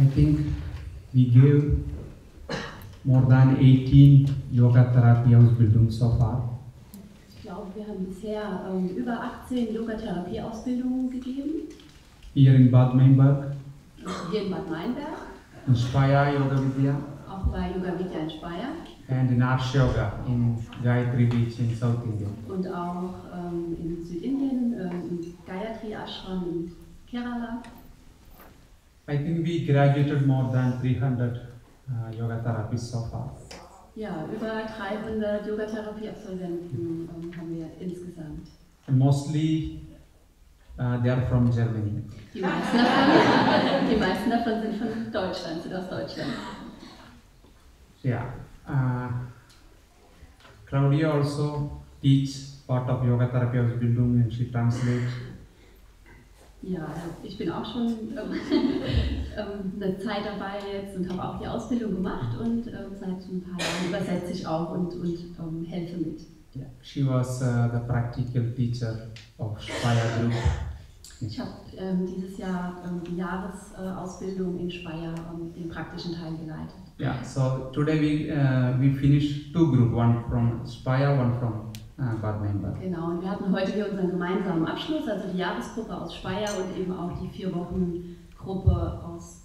I think we gave more than 18 yoga therapy Ausbildungen so far. Ich glaube, wir haben bisher über 18 Yoga-Therapie-Ausbildungen gegeben. Here in Bad Meinberg, Hier in Bad Meinberg, in Speyer Yoga-Vidya, auch bei Yoga-Vidya in Speyer and in Arsh Yoga in Gayatri Beach in South India. und auch in Südindien, im Gayatri Ashram in Kerala. I think we graduated more than 300 yoga therapists so far. Ja, über 300 Yogatherapie-Absolventen haben wir insgesamt. And mostly they are from Germany. Die meisten davon sind von Deutschland, sind aus Deutschland. Yeah. Claudia also teach part of yoga therapy Ausbildung and she translates. Ja, ich bin auch schon eine Zeit dabei jetzt und habe auch die Ausbildung gemacht und seit ein paar Jahren übersetze ich auch und helfe mit. Yeah. She was the practical teacher of Speyer Group. Ich habe dieses Jahr die Jahresausbildung in Speyer den praktischen Teil geleitet. Yeah, so today we finished two groups, one from Speyer, one from Bad Meinberg. Genau, und wir hatten heute hier unseren gemeinsamen Abschluss, also die Jahresgruppe aus Speyer und eben auch die 4-Wochen-Gruppe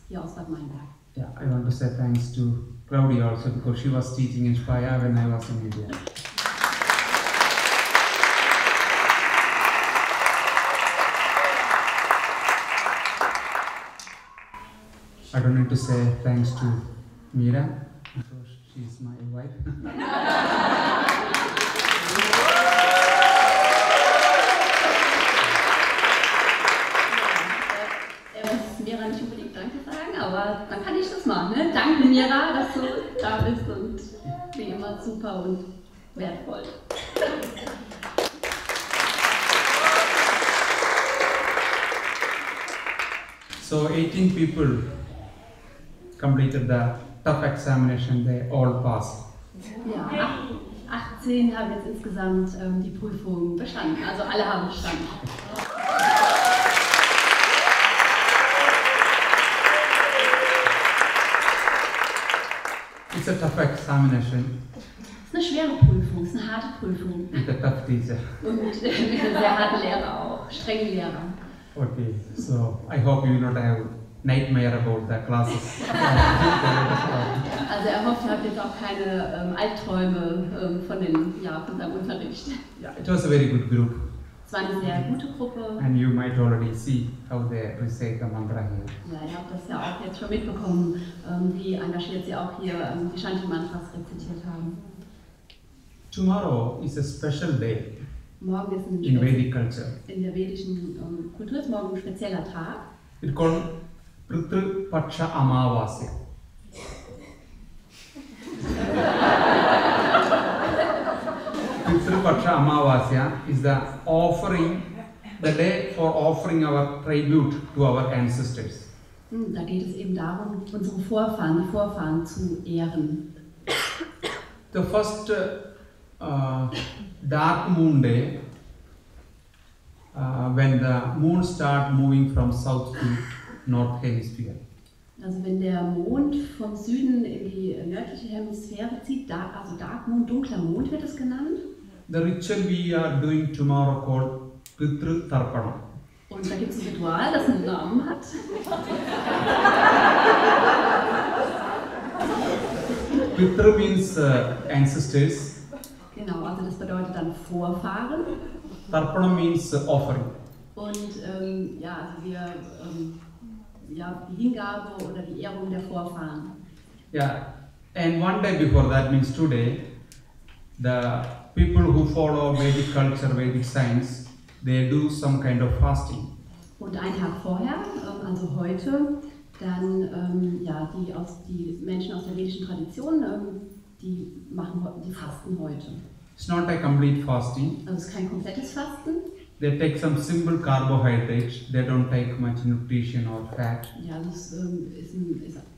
hier aus Bad Meinberg. Yeah, I want to say thanks to Claudia also because she was teaching in Speyer when I was in India. I don't need to say thanks to Meera because she's my wife. Meera nicht unbedingt Danke sagen, aber dann kann ich das machen. Ne? Danke Meera, dass du da bist und wie immer super und wertvoll. So 18 people completed the tough examination, they all passed. Ja, 18 haben jetzt insgesamt die Prüfung bestanden, also alle haben bestanden. It's a tough examination. Es ist eine schwere Prüfung, es ist eine harte Prüfung. With a tough teacher. Und mit einem sehr harten Lehrer auch, strengen Lehrer. Okay, so I hope you will not have nightmare about the classes. Also er hofft, ihr habt jetzt auch keine Albträume von seinem Unterricht. Yeah, it was a very good group. Es war eine sehr gute Gruppe. And you might already see how they recite the mantra here. Ja, ihr habt das ja auch jetzt schon mitbekommen, wie engagiert sie auch hier die Shanti-Mantras rezitiert haben. Tomorrow is a special day Morgen ist in Vedic culture. In der vedischen Kultur ist morgen ein spezieller Tag. It's called Pitru Paksha Amavasya. Pitru Paksha Amavasya is the day for offering our tribute to our ancestors. Da geht es eben darum, unsere Vorfahren, die Vorfahren zu ehren. The first dark moon day, when the moon starts moving from south to north hemisphere. Also wenn der Mond vom Süden in die nördliche Hemisphäre zieht, also Dark Moon, dunkler Mond wird es genannt. The ritual we are doing tomorrow called Pitru Tarpana. Und da gibt es ein Ritual, das einen Namen hat. Pitru means ancestors. Genau, also das bedeutet dann Vorfahren. Tarpana means offering. Und also die Hingabe oder die Ehrung der Vorfahren. Yeah, and one day before that means today, the people who follow Vedic culture, Vedic science, they do some kind of fasting. Und einen Tag vorher, also heute, dann die Menschen aus der vedischen Tradition, die fasten heute. It's not a complete fasting. Also es ist kein komplettes Fasten. They take some simple carbohydrates. They don't take much nutrition or fat. Ja, das ist ein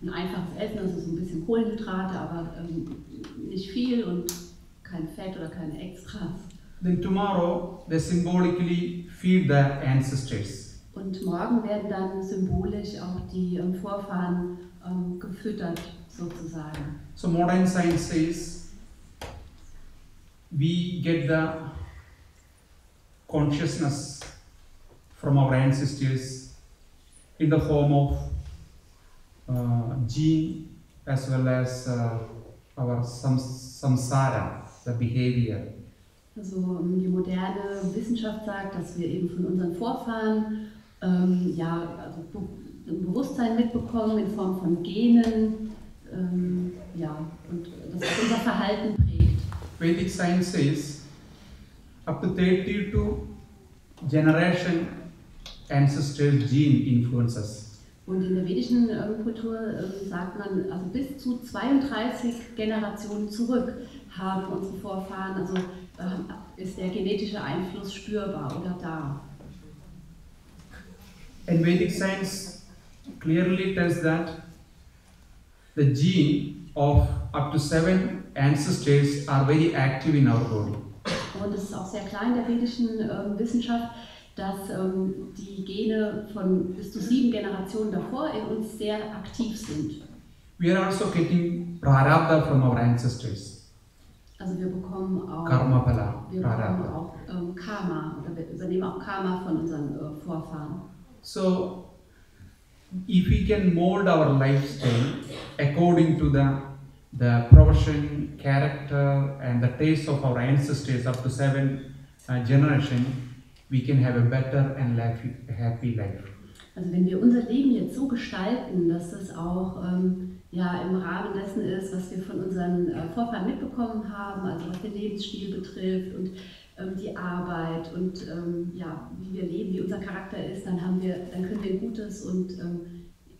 einfaches Essen, also so ein bisschen Kohlenhydrate, aber nicht viel und kein Fett oder keine Extras. Then tomorrow they symbolically feed the ancestors. Und Und morgen werden dann symbolisch auch die Vorfahren gefüttert, sozusagen. So modern science says we get the consciousness from our ancestors in the form of gene as well as our samsara, the behavior. Also die moderne Wissenschaft sagt, dass wir eben von unseren Vorfahren also ein Bewusstsein mitbekommen in Form von Genen, und das unser Verhalten prägt. Vedic science says up to 32 generation ancestors gene influences. Und in der vedischen Kultur sagt man, also bis zu 32 Generationen zurück haben unsere Vorfahren, also ist der genetische Einfluss spürbar oder da. And Vedic science clearly tells that the gene of up to 7 ancestors are very active in our body. Und es ist auch sehr klar in der vedischen Wissenschaft, dass die Gene von bis zu 7 Generationen davor in uns sehr aktiv sind. We are also getting prarabdha from our ancestors. Also wir bekommen auch Karma phala, Karma, oder wir übernehmen auch Karma von unseren Vorfahren. So, if we can mold our lifestyle according to the profession, character and the taste of our ancestors up to 7 generation, we can have a better and happy life. Also wenn wir unser Leben jetzt so gestalten, dass es auch im Rahmen dessen ist, was wir von unseren Vorfahren mitbekommen haben, also was den Lebensstil betrifft und die Arbeit und wie wir leben, wie unser Charakter ist, dann können wir ein gutes und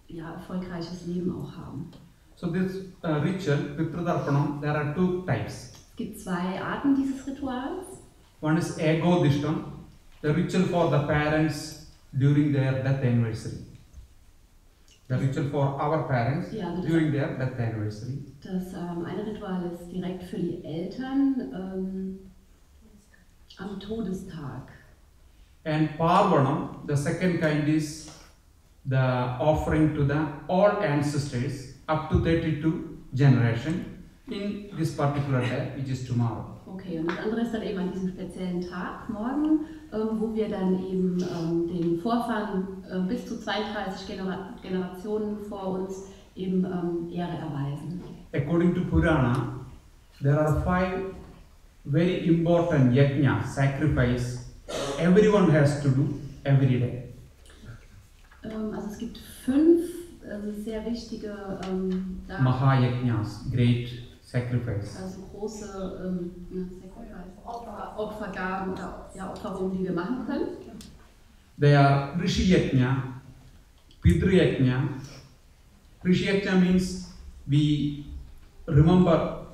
erfolgreiches Leben auch haben. So this ritual, Pitratarpanam, there are 2 types. Es gibt 2 Arten dieses Rituals. One is ego dishtam, the ritual for the parents during their death anniversary. The ritual for our parents during their death anniversary. Das eine Ritual ist direkt für die Eltern am Todestag. And Parvanam, the second kind is the offering to the all ancestors up to 32 generation in this particular day, which is tomorrow. Okay, und das andere ist dann eben an diesem speziellen Tag, morgen, wo wir dann eben den Vorfahren bis zu 32 Generationen vor uns eben Ehre erweisen. According to Purana, there are 5 very important yajna, sacrifice, everyone has to do every day. Also es gibt 5 sehr wichtige Mahayajnas, great sacrifice. Also große Opfergaben oder Opferungen, die wir machen können. They are Rishi Yajna, Pidru Yajna. Rishi Yajna means we remember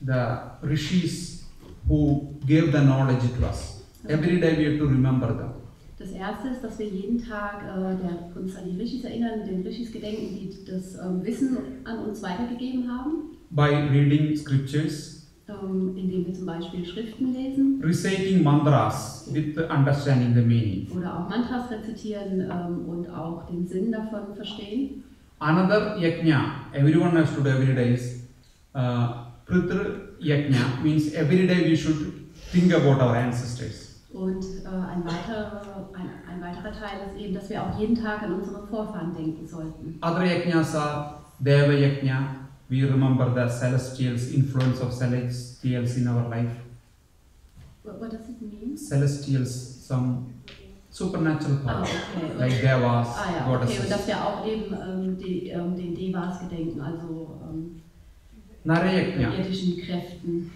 the rishis who gave the knowledge to us. Every day we have to remember them. Das erste ist, dass wir jeden Tag uns an die Rishis erinnern, den Rishis gedenken, die das Wissen an uns weitergegeben haben. By reading scriptures, indem wir zum Beispiel Schriften lesen, reciting mantras with understanding the meaning. Oder auch Mantras rezitieren und auch den Sinn davon verstehen. Another yajna, everyone has to do every day is Pritru yajna, means every day we should think about our ancestors. Und ein weiterer Teil ist eben, dass wir auch jeden Tag an unsere Vorfahren denken sollten. Other yajnas are Deva yajna. We remember the celestials, influence of celestials in our life. What does it mean? Celestials, some supernatural power, okay. like Devas, goddesses. Okay, und dass wir auch eben den Devas gedenken, also irdischen Kräften.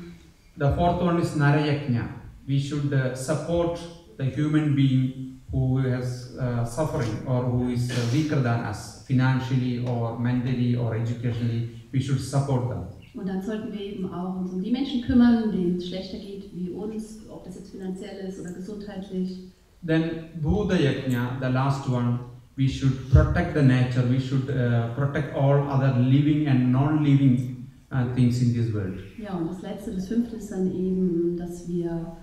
The 4th one is Narayajna. We should support the human being who has suffering or who is weaker than us, financially or mentally or educationally. We should support them. Und dann sollten wir eben auch uns um die Menschen kümmern, denen es schlechter geht wie uns, ob das jetzt finanziell ist oder gesundheitlich. Then Bhuda Yajna, the last one, we should protect the nature. We should protect all other living and non-living things in this world. Ja, und das letzte, das fünfte ist dann eben, dass wir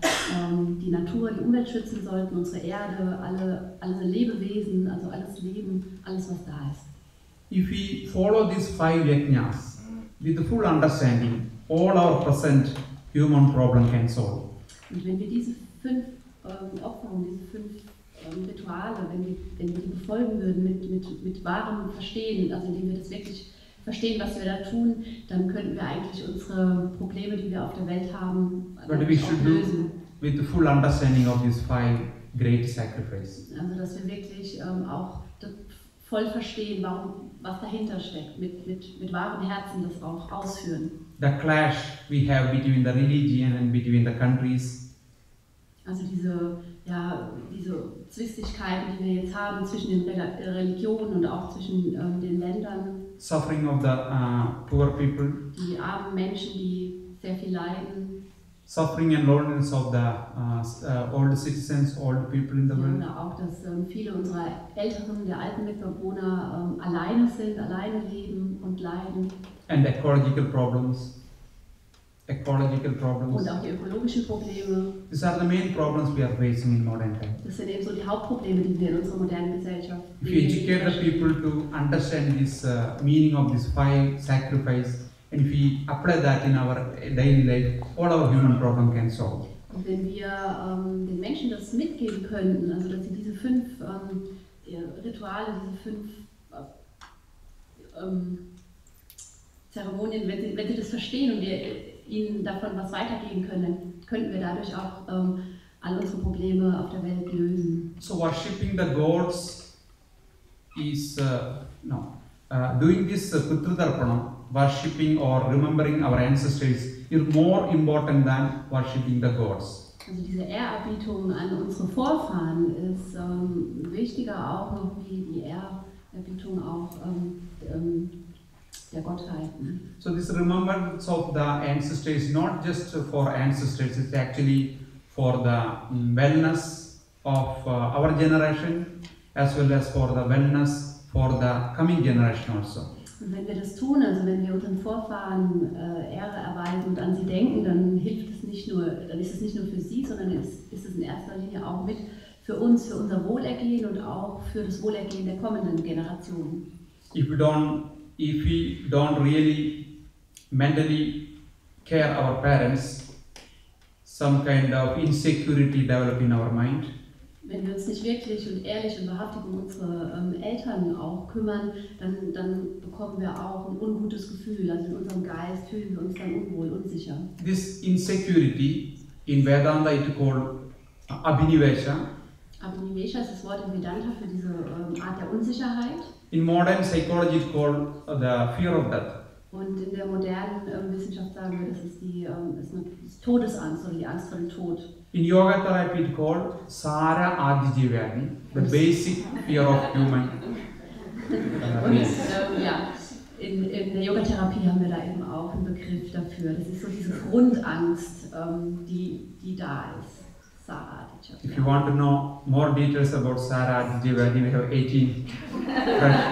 die Natur, die Umwelt schützen sollten, unsere Erde, alle Lebewesen, also alles Leben, alles was da ist. If we follow these 5 yajnas with the full understanding, all our present human problem can solve. Und wenn wir diese 5 Opferungen, diese 5 Rituale, wenn wir die befolgen würden mit wahrem Verstehen, also indem wir das wirklich verstehen, was wir da tun, dann könnten wir eigentlich unsere Probleme, die wir auf der Welt haben, But we should lösen. do with the full understanding of these 5 great sacrifices. Also dass wir wirklich auch voll verstehen, was dahinter steckt, mit wahrem Herzen das auch ausführen. The clash we have between the religion and between the countries. Also diese Zwistigkeiten, die wir jetzt haben zwischen den Religionen und auch zwischen den Ländern. Suffering of the poor people. Die armen Menschen, die sehr viel leiden. Suffering and loneliness of the old citizens, old people in the world. Oder auch, dass viele unserer älteren, der alten Mitbewohner alleine sind, alleine leben und leiden. And ecological problems. Und auch die ökologischen Probleme. These are the main problems we are facing in modern times. Das sind eben so die Hauptprobleme, die wir in unserer modernen Gesellschaft If we educate the people to understand this meaning of these 5 sacrifices, and if we apply that in our daily life, all our human problem can solve. Und wenn wir den Menschen das mitgeben könnten, also dass sie diese 5 Rituale, diese 5 Zeremonien, wenn sie das verstehen und wir ihnen davon was weitergeben können, dann könnten wir dadurch auch all unsere Probleme auf der Welt lösen. So worshipping the gods is doing this Pitratarpanam, worshipping or remembering our ancestors is more important than worshipping the gods. Also diese Ehrerbietung an unsere Vorfahren ist wichtiger auch noch wie die Ehrerbietung auch der Gottheiten. So this remembrance of the ancestors is not just for ancestors, it's actually for the wellness of our generation as well as for the wellness for the coming generation also. Und wenn wir das tun, also wenn wir unseren Vorfahren Ehre erweisen und an sie denken, dann hilft es nicht nur, dann ist es nicht nur für sie, sondern ist es in erster Linie auch mit für uns, für unser Wohlergehen und auch für das Wohlergehen der kommenden Generationen. If we don't really mentally care our parents, some kind of insecurity develop in our mind. Wenn wir uns nicht wirklich und ehrlich und wahrhaftig um unsere Eltern auch kümmern, dann bekommen wir auch ein ungutes Gefühl. Also in unserem Geist fühlen wir uns dann unwohl, unsicher. This insecurity in Vedanta is called abhinivesha. Abhinivesha ist das Wort in Vedanta für diese Art der Unsicherheit. In modern psychology it's called the fear of death. Und in der modernen Wissenschaft sagen wir, das ist ist Todesangst oder die Angst vor dem Tod. In yoga therapy it's called Sara Adijivadi, the basic fear of human. In der Yogatherapie haben wir da eben auch einen Begriff dafür. Das ist so diese Grundangst, die da ist. Sara Adijivadi. If you want to know more details about Sara Adijivadi, we have 18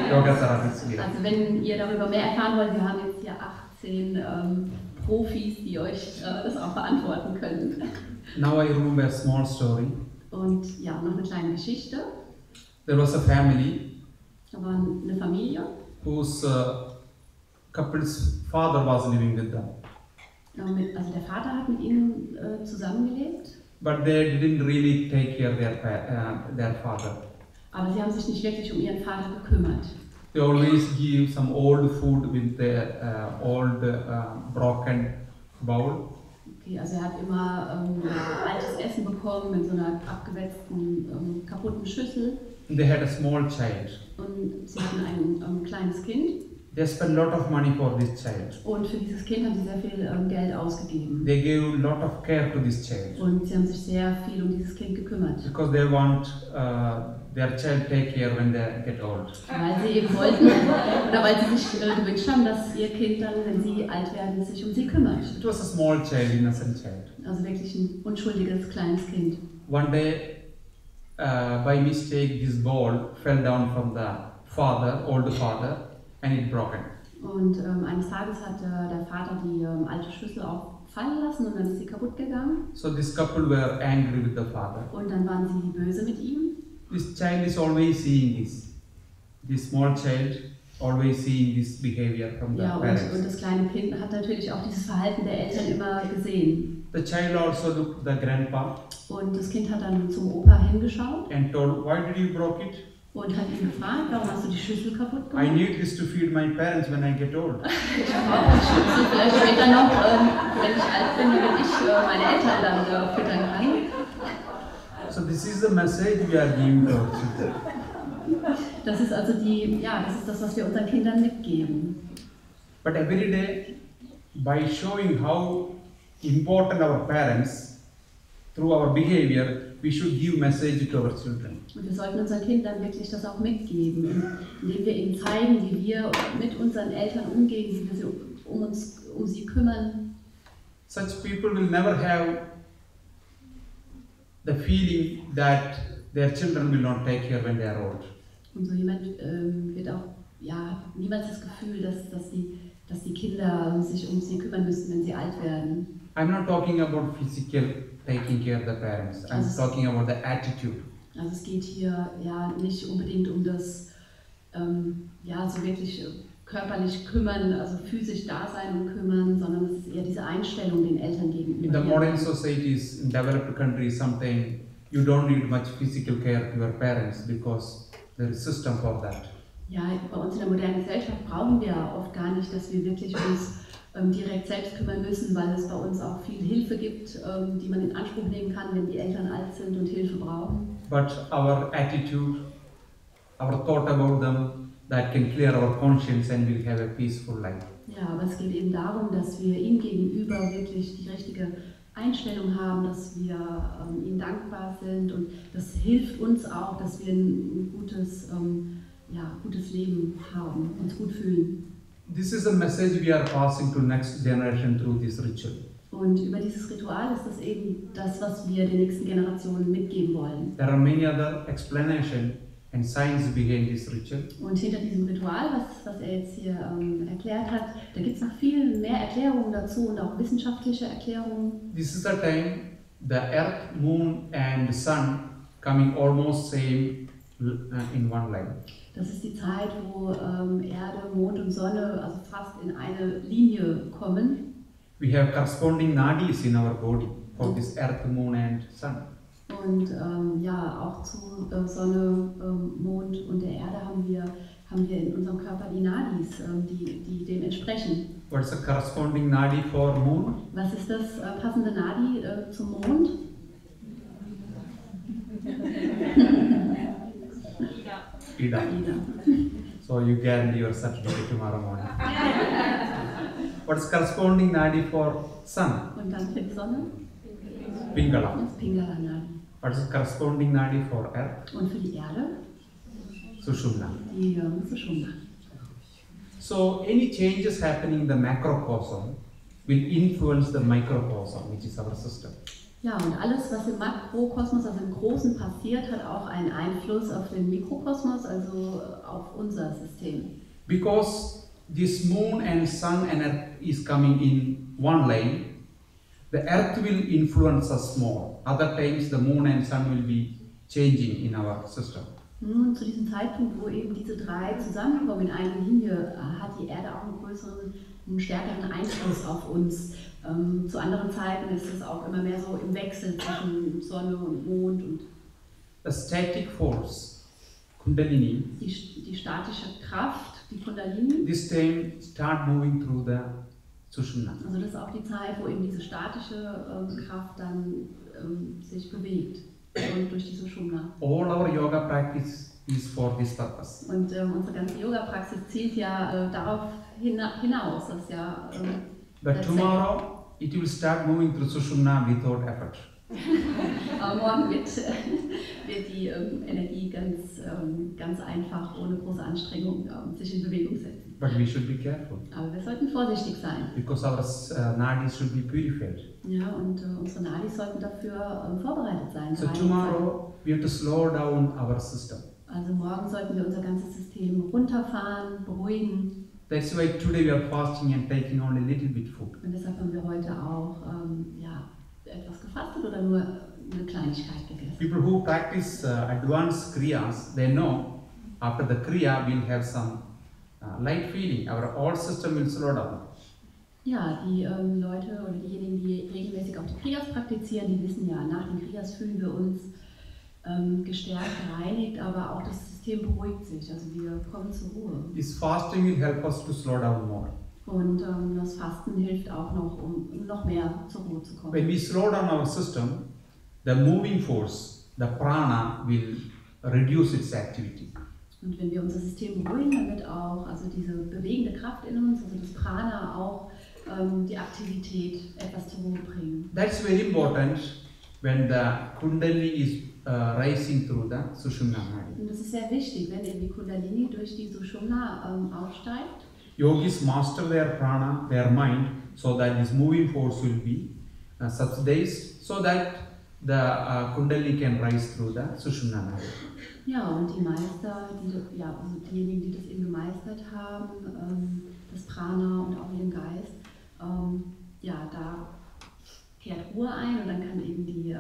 yoga therapists here. Also wenn ihr darüber mehr erfahren wollt, wir haben jetzt hier 18 Profis, die euch das auch beantworten können. Now I remember a small story. Und ja, noch eine kleine Geschichte. There was a family. Da war eine Familie. Whose couple's father was living with them. Also der Vater hat mit ihnen zusammengelebt. But they didn't really take care of their father. Aber sie haben sich nicht wirklich um ihren Vater gekümmert. They always give some old food with the old broken bowl. Okay, also er hat immer altes Essen bekommen in so einer abgewetzten, kaputten Schüssel. And they had a small child. Und sie hatten ein kleines Kind. They spent a lot of money for this child. Und für dieses Kind haben sie sehr viel Geld ausgegeben. They gave a lot of care to this child. Und sie haben sich sehr viel um dieses Kind gekümmert. Because they want their child take care when they get old. Weil sie eben wollten, oder weil sie sich gewünscht haben, dass ihr Kind dann, wenn sie alt werden, sich um sie kümmert. It was a small child, innocent child. Also wirklich ein unschuldiges kleines Kind. One day, by mistake, this bowl fell down from the old father, and it broken. Und eines Tages hat der Vater die alte Schüssel auch fallen lassen und dann ist sie kaputt gegangen. So this couple were angry with the father. Und dann waren sie böse mit ihm. This child is always seeing this. This small child always seeing this behavior from the Ja, parents. und das kleine Kind hat natürlich auch dieses Verhalten der Eltern immer gesehen. The child also looked the grandpa Und das Kind hat dann zum Opa hingeschaut and told, "Why did you broke it? und hat ihn gefragt, warum hast du die Schüssel kaputt I gemacht? need this to feed my parents when I get old." Ich brauche die Schüssel vielleicht später noch, wenn ich alt bin, damit ich meine Eltern dann füttern kann. So this is the message we are giving to our children. Das ist also das ist das, was wir unseren Kindern mitgeben. But every day, by showing how important our parents, through our behavior, we should give message to our children. Und wir sollten unseren Kindern wirklich das auch mitgeben, indem wir ihnen zeigen, wie wir mit unseren Eltern umgehen, wie wir sie um sie kümmern. Such people will never have the feeling that their children will not take care when they are old. Und so jemand wird auch niemals das Gefühl, dass die Kinder sich um sie kümmern müssen, wenn sie alt werden. I'm not talking about physical taking care of the parents. I'm talking about the attitude. Also es geht hier nicht unbedingt um das so wirklich körperlich kümmern, also physisch da sein und kümmern, sondern es ist eher diese Einstellung den Eltern gegenüber. In the modern societies, in developed countries, sometimes you don't need much physical care to your parents because there is a system for that. Ja, bei uns in der modernen Gesellschaft brauchen wir oft gar nicht, dass wir wirklich uns direkt selbst kümmern müssen, weil es bei uns auch viel Hilfe gibt, die man in Anspruch nehmen kann, wenn die Eltern alt sind und Hilfe brauchen. But our attitude, our thought about them, that can clear our conscience and we'll have a peaceful life. Ja, aber es geht eben darum, dass wir ihm gegenüber wirklich die richtige Einstellung haben, dass wir ihm dankbar sind und das hilft uns auch, dass wir ein gutes Leben haben, uns gut fühlen. This is a message we are passing to next generation through this ritual. Und über dieses Ritual ist das eben das, was wir den nächsten Generationen mitgeben wollen. There are many other explanations and science behind this ritual. Und hinter diesem Ritual, was er jetzt hier erklärt hat, da gibt es noch viel mehr Erklärungen dazu und auch wissenschaftliche Erklärungen. This is the time the Earth, Moon and Sun coming almost same in one line. Das ist die Zeit, wo Erde, Mond und Sonne also fast in eine Linie kommen. We have corresponding nadis in our body for this Earth, Moon and Sun. Und auch zu Sonne, Mond und der Erde haben wir in unserem Körper die Nadis, die dem entsprechen. What is the corresponding nadi for Moon? Was ist das passende Nadi zum Mond? Ida. So you guarantee your certificate tomorrow morning. What is corresponding nadi for Sun? Und dann für die Sonne? Pingala. Das Pingala Nadi. What is corresponding nadi for Earth? Und für die Erde? Sushumna. Die Sushumna. So any changes happening in the macrocosm will influence the microcosm, which is our system. Ja, und alles, was im Makrokosmos, also im Großen passiert, hat auch einen Einfluss auf den Mikrokosmos, also auf unser System. Because this moon and sun and earth is coming in one line, the earth will influence us more. Other times the moon and sun will be changing in our system. Zu diesem Zeitpunkt, wo eben diese drei zusammenkommen in einer Linie, hat die Erde auch einen stärkeren Einfluss auf uns. Zu anderen Zeiten ist es auch immer mehr so im Wechsel zwischen Sonne und Mond. Und the static force, Kundalini, die statische Kraft, die Kundalini, this time start moving through the Sushumna. also das ist auch die Zeit, wo eben diese statische Kraft dann sich bewegt und durch die Sushumna. All our yoga practice is for this purpose. Und unsere ganze Yoga-Praxis zielt ja darauf hinaus, dass But tomorrow it will start moving through Sushumna without effort. Aber morgen wird die Energie ganz einfach, ohne große Anstrengung, sich in Bewegung setzen. But we should be careful. Aber wir sollten vorsichtig sein. Because our nadis should be purified. Ja, und unsere Nadis sollten dafür vorbereitet sein. So tomorrow we have to slow down our system. Also morgen sollten wir unser ganzes System runterfahren, beruhigen. That's why today we are fasting and taking only a little bit food. Und deshalb haben wir heute auch etwas gefastet oder nur eine Kleinigkeit gegessen. People who practice advanced kriyas, they know after the kriya we'll have some light feeling. Our whole system will slow down. Ja, die Leute oder diejenigen, die regelmäßig auch die Kriyas praktizieren, die wissen ja, nach den Kriyas fühlen wir uns gestärkt, gereinigt, aber auch das System beruhigt sich, also wir kommen zur Ruhe. This fasting will help us to slow down more. Und das Fasten hilft auch noch, um noch mehr zur Ruhe zu kommen. When we slow down our system, the moving force, the prana, will reduce its activity. Und wenn wir unser System beruhigen, damit auch also diese bewegende Kraft in uns, also das Prana auch die Aktivität etwas zur Ruhe bringen. That's very important when the Kundalini is rising through the Sushumna Nadi. Und das ist sehr wichtig, wenn eben die Kundalini durch die Sushumna aufsteigt. Yogis master their prana, their mind, so that this moving force will be subsidized, so that the Kundalini can rise through the Sushumna Nadi. Ja, und die Meister, also diejenigen, die das eben gemeistert haben, das Prana und auch ihren Geist, da kehrt Ruhe ein und dann kann eben die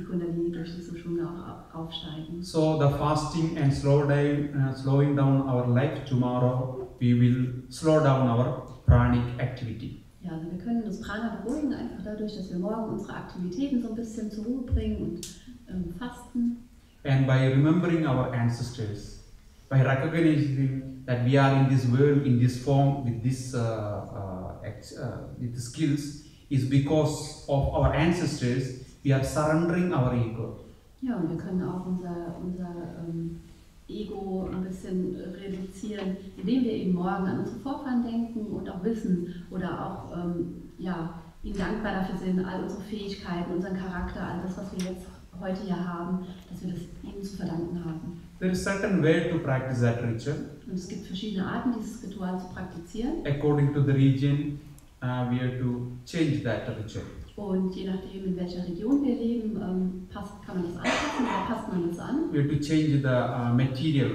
Kundalini durch die Sushumna auch aufsteigen. So the fasting and slowing down our life tomorrow, we will slow down our pranic activity. Ja, also wir können das Prana beruhigen, einfach dadurch, dass wir morgen unsere Aktivitäten so ein bisschen zur Ruhe bringen und fasten. And by remembering our ancestors, by recognizing that we are in this world, in this form, with this with the skills, is because of our ancestors, we are surrendering our ego. Ja, und wir können auch unser Ego ein bisschen reduzieren, indem wir eben morgen an unsere Vorfahren denken und auch wissen oder auch ihnen dankbar dafür sind, all unsere Fähigkeiten, unseren Charakter, all das, was wir jetzt heute hier haben, dass wir das ihnen zu verdanken haben. There is certain way to practice that ritual. Und es gibt verschiedene Arten, dieses Ritual zu praktizieren. According to the region, we have to change that ritual. Und je nachdem, in welcher Region wir leben, kann man das anpassen oder passt man das an. We have to change the material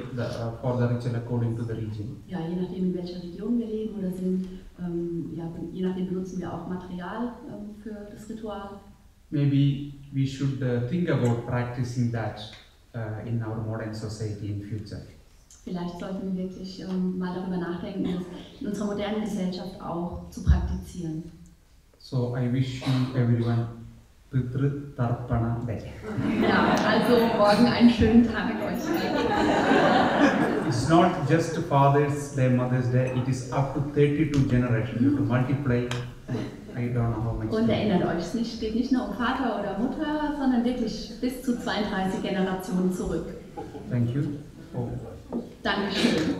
for the ritual according to the region. Ja, je nachdem, in welcher Region wir leben oder sind, je nachdem benutzen wir auch Material für das Ritual. Maybe we should think about practicing that in our modern society in future. Vielleicht sollten wir wirklich mal darüber nachdenken, das in unserer modernen Gesellschaft auch zu praktizieren. So I wish you everyone Pitru Tarpana Day. Ja, also morgen einen schönen Tag euch. It's not just Father's Day, Mother's Day, it is up to 32 generations. You have to multiply. I don't know how much. Und erinnert euch, es steht nicht nur um Vater oder Mutter, sondern wirklich bis zu 32 Generationen zurück. Thank you. Dankeschön.